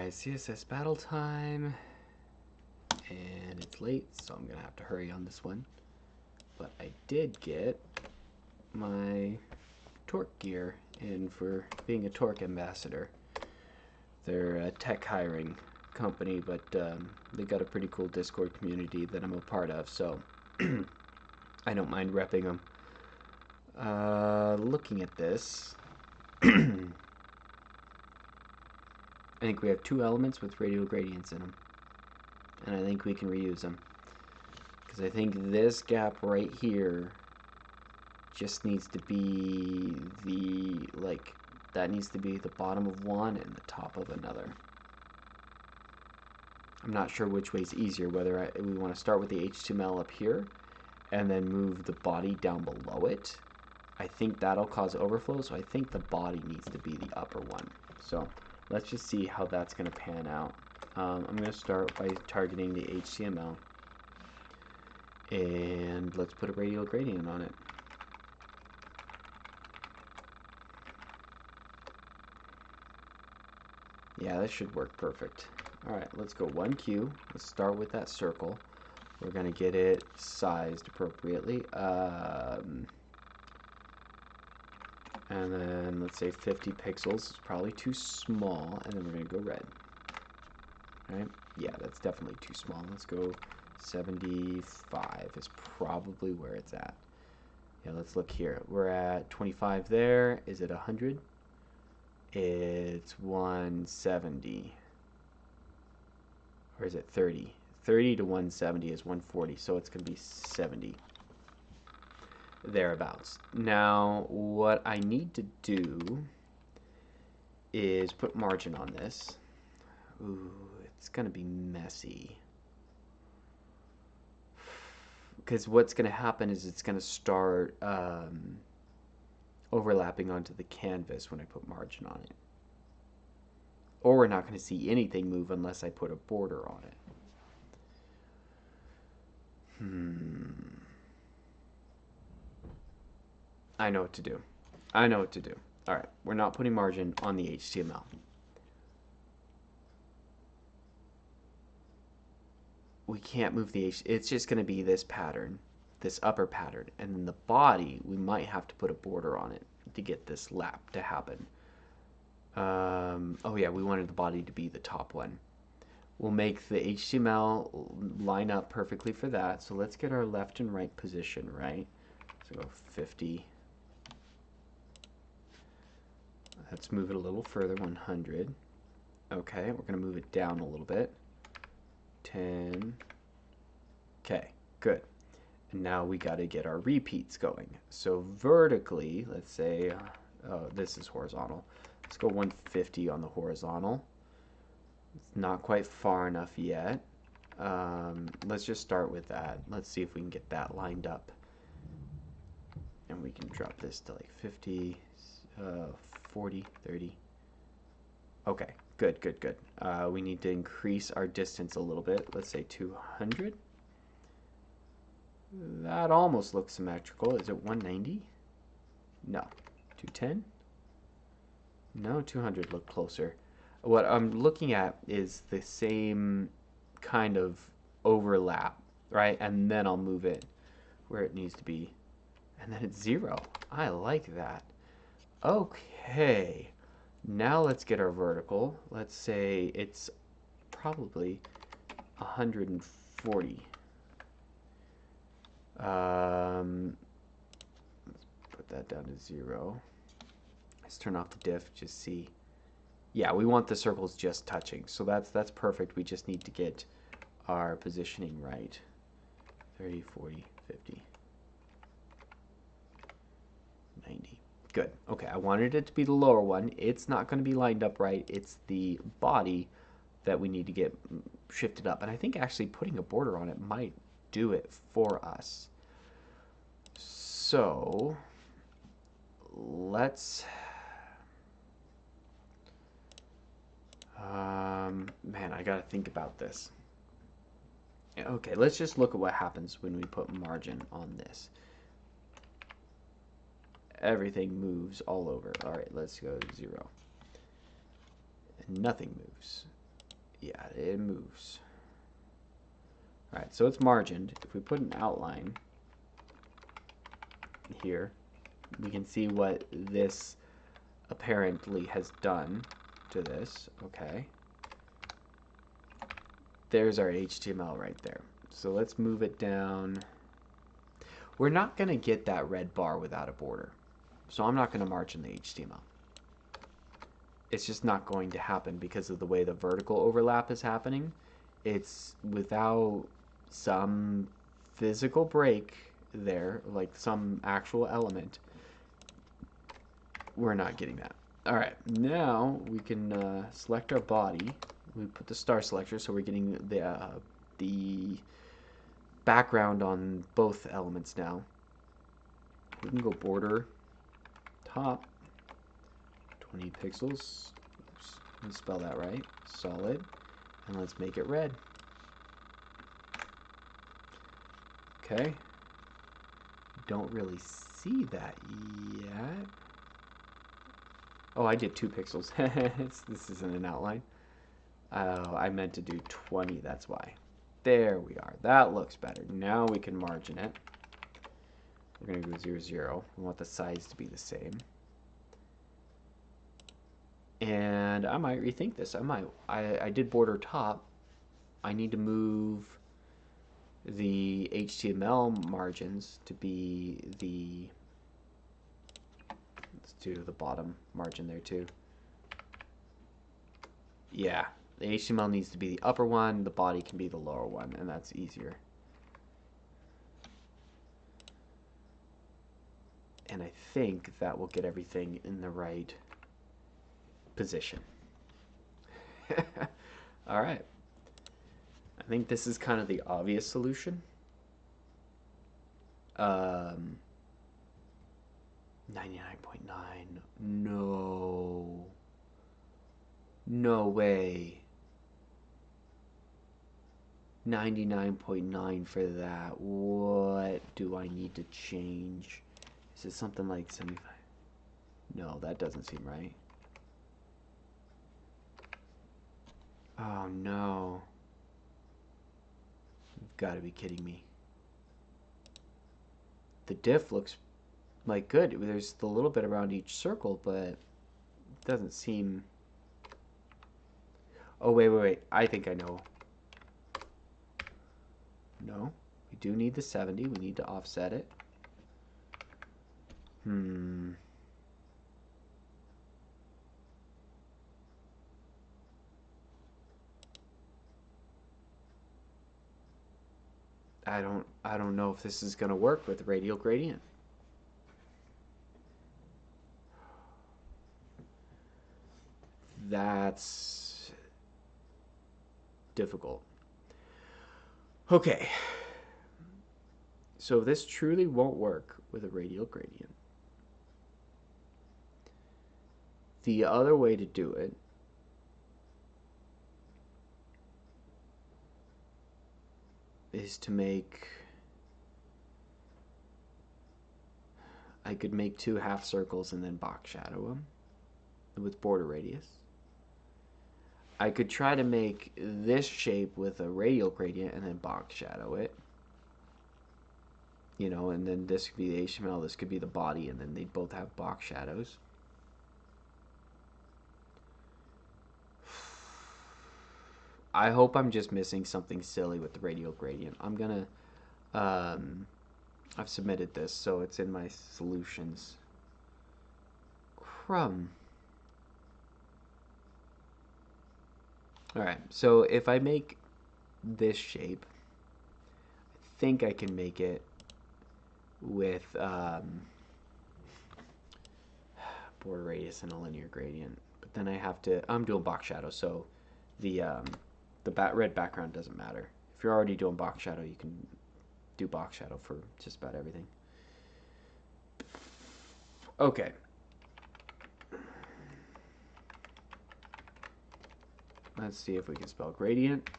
Alright, CSS battle time. And it's late, so I'm going to have to hurry on this one. But I did get my Torc gear in for being a Torc ambassador. They're a tech hiring company, but they got a pretty cool Discord community that I'm a part of, so I don't mind repping them. Looking at this, I think we have two elements with radial gradients in them, and I think we can reuse them, because I think this gap right here just needs to be that needs to be the bottom of one and the top of another. I'm not sure which way is easier, whether we want to start with the HTML up here and then move the body down below it. I think that'll cause overflow, so I think the body needs to be the upper one. So let's just see how that's going to pan out. I'm going to start by targeting the HTML, and let's put a radial gradient on it. Yeah, that should work perfect. Alright, let's go 1Q. Let's start with that circle. We're going to get it sized appropriately. And then let's say 50 pixels is probably too small. And then we're going to go red. Alright, yeah, that's definitely too small. Let's go 75 is probably where it's at. Yeah, let's look here. We're at 25 there. Is it 100? It's 170. Or is it 30? 30 to 170 is 140, so it's going to be 70. Thereabouts. Now, what I need to do is put margin on this. Ooh, it's going to be messy. Because what's going to happen is it's going to start overlapping onto the canvas when I put margin on it. Or we're not going to see anything move unless I put a border on it. I know what to do. I know what to do. Alright, we're not putting margin on the HTML. We can't move the HTML. It's just going to be this pattern, this upper pattern. And then the body, we might have to put a border on it to get this lap to happen. Oh yeah, we wanted the body to be the top one. We'll make the HTML line up perfectly for that. So let's get our left and right position right. So go 50. Let's move it a little further, 100. Okay, we're going to move it down a little bit. 10. Okay, good. And now we got to get our repeats going. So vertically, let's say, oh, this is horizontal. Let's go 150 on the horizontal. It's not quite far enough yet. Let's just start with that. Let's see if we can get that lined up. And we can drop this to like 50, 40, 30. Okay, good, good, good. We need to increase our distance a little bit. Let's say 200. That almost looks symmetrical. Is it 190? No. 210? No, 200 look closer. What I'm looking at is the same kind of overlap, right? And then I'll move it where it needs to be. And then it's 0. I like that. Okay. Now let's get our vertical. Let's say it's probably 140. Let's put that down to 0. Let's turn off the diff, just see. Yeah, we want the circles just touching, so that's perfect. We just need to get our positioning right. 30, 40, 50, 90. Good. Okay, I wanted it to be the lower one. It's not going to be lined up right. It's the body that we need to get shifted up. And I think actually putting a border on it might do it for us. So let's... man, I gotta think about this. Okay, let's just look at what happens when we put margin on this. Everything moves all over. Alright, let's go 0. And nothing moves. Yeah, it moves. All right, so it's margined. If we put an outline here, we can see what this apparently has done to this. Okay. There's our HTML right there. So let's move it down. We're not going to get that red bar without a border. So I'm not going to margin the HTML. It's just not going to happen because of the way the vertical overlap is happening. It's without some physical break there, like some actual element, we're not getting that. All right, now we can select our body. We put the star selector, so we're getting the background on both elements now. We can go border top 20 pixels. Oops, let's spell that right. Solid, and let's make it red. Okay. Don't really see that yet. Oh, I did 2 pixels. This isn't an outline. Oh, I meant to do 20, that's why. There we are. That looks better. Now we can margin it. We're going to go 0, 0. We want the size to be the same. And I might rethink this. I did border top. I need to move the HTML margins to be the... Let's do the bottom margin there too. Yeah, the HTML needs to be the upper one, the body can be the lower one, and that's easier. And I think that will get everything in the right position. All right. I think this is kind of the obvious solution. 99.9. No. No way. 99.9 for that. What do I need to change? Is it something like 75? No, that doesn't seem right. Oh no. You've got to be kidding me. The diff looks like good. There's the little bit around each circle, but it doesn't seem... Oh, wait. I think I know. No, we do need the 70. We need to offset it. I don't know if this is going to work with radial gradient. That's difficult. Okay. So this truly won't work with a radial gradient. The other way to do it is to make... I could make 2 half circles and then box shadow them with border radius. I could try to make this shape with a radial gradient and then box shadow it. You know, and then this could be the HTML, this could be the body, and then they both have box shadows. I hope I'm just missing something silly with the radial gradient. I'm gonna, I've submitted this, so it's in my solutions. Crumb. Alright, so if I make this shape, I think I can make it with border radius and a linear gradient. But then I have to, I'm doing box shadow, so the red background doesn't matter. If you're already doing box shadow, you can do box shadow for just about everything. Okay. Let's see if we can spell gradient.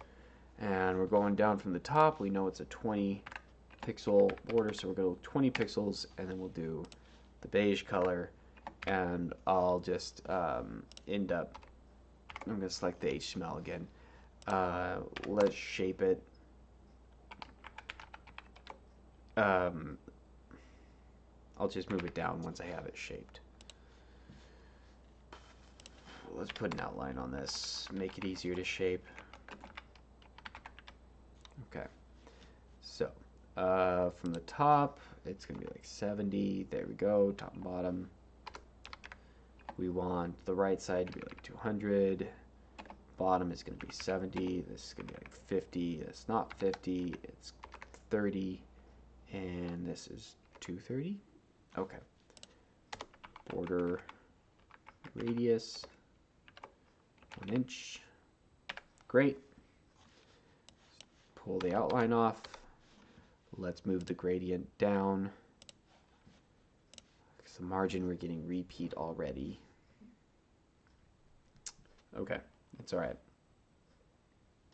And we're going down from the top. We know it's a 20 pixel border, so we're going to go 20 pixels, and then we'll do the beige color. And I'll just end up, I'm going to select the HTML again. Let's shape it. I'll just move it down once I have it shaped. Let's put an outline on this, make it easier to shape. Okay, so from the top, it's gonna be like 70. There we go, top and bottom. We want the right side to be like 200. Bottom is gonna be 70. This is gonna be like 50. That's not 50. It's 30, and this is 230. Okay. Border radius 1 inch. Great. Pull the outline off. Let's move the gradient down. Because the margin, we're getting repeat already. Okay, it's all right.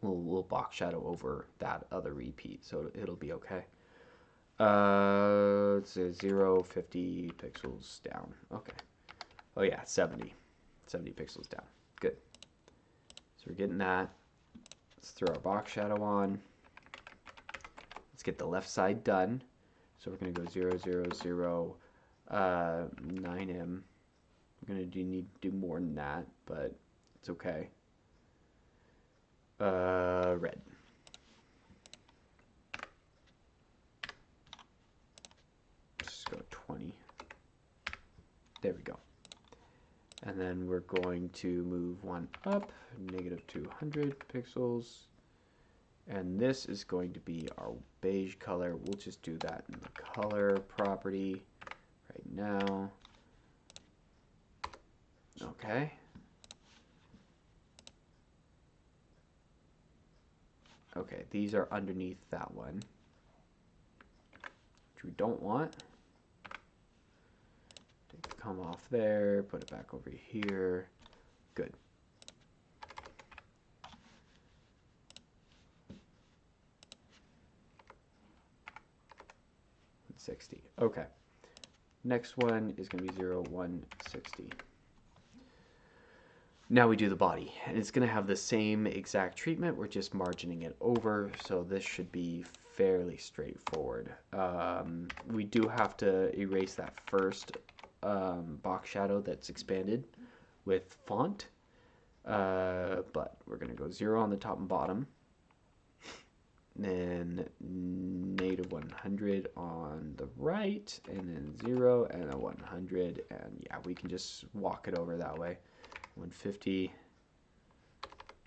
We'll box shadow over that other repeat, so it'll be okay. It's a 0, 50 pixels down. Okay. Oh yeah, 70 pixels down. Good. So we're getting that. Let's throw our box shadow on. Let's get the left side done. So we're going to go 0, 0, 0, 9M. We're going to need to do more than that, but it's okay. Red. Just go 20. There we go. And then we're going to move one up, negative 200 pixels. And this is going to be our beige color. We'll just do that in the color property right now. Okay. Okay, these are underneath that one, which we don't want. Take the comma off there, put it back over here. Good. $60. Okay. Next one is going to be 0, 160. Now we do the body, and it's going to have the same exact treatment. We're just margining it over, so this should be fairly straightforward. We do have to erase that first box shadow that's expanded with font, but we're going to go 0 on the top and bottom, then negative 100 on the right, and then 0 and a 100, and yeah, we can just walk it over that way. 150,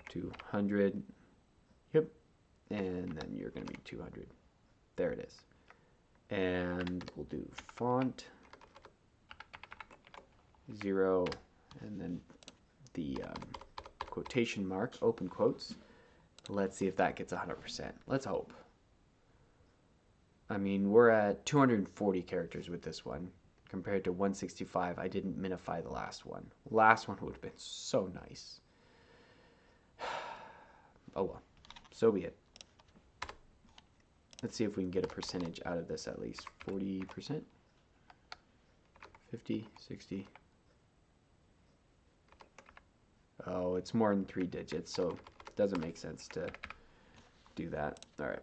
200, yep, and then you're going to be 200. There it is. And we'll do font 0, and then the quotation mark, open quotes. Let's see if that gets 100%. Let's hope. I mean, we're at 240 characters with this one. Compared to 165, I didn't minify the last one. Last one would have been so nice. Oh well, so be it. Let's see if we can get a percentage out of this at least. 40%? 50, 60. Oh, it's more than 3 digits, so it doesn't make sense to do that. All right.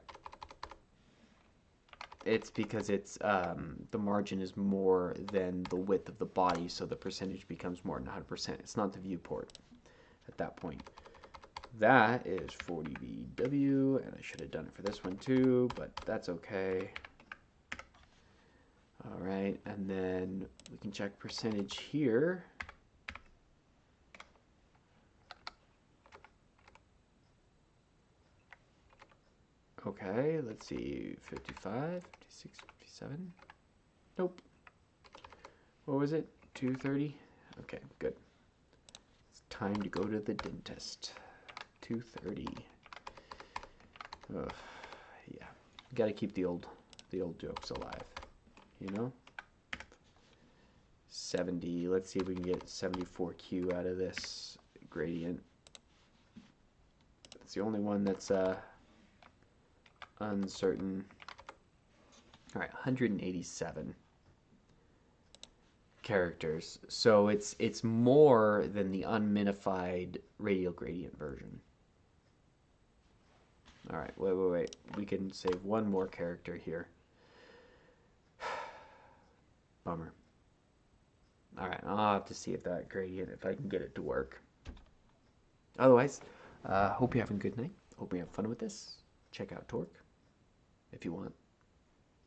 It's because it's the margin is more than the width of the body, so the percentage becomes more than 100%. It's not the viewport at that point. That is 40 VW, and I should have done it for this one too, but that's okay. All right, and then we can check percentage here. Okay, let's see, 55, 56, 57. Nope. What was it? 230? Okay, good. It's time to go to the dentist. 230. Ugh, yeah. Got to keep the old jokes alive, you know? 70. Let's see if we can get 74Q out of this gradient. It's the only one that's uncertain. All right, 187 characters. So it's more than the unminified radial gradient version. All right, wait. We can save one more character here. Bummer. All right, I'll have to see if that gradient, if I can get it to work. Otherwise, hope you're having a good night. Hope you have fun with this. Check out Torc if you want.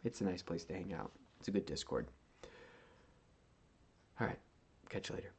It's a nice place to hang out. It's a good Discord. All right, catch you later.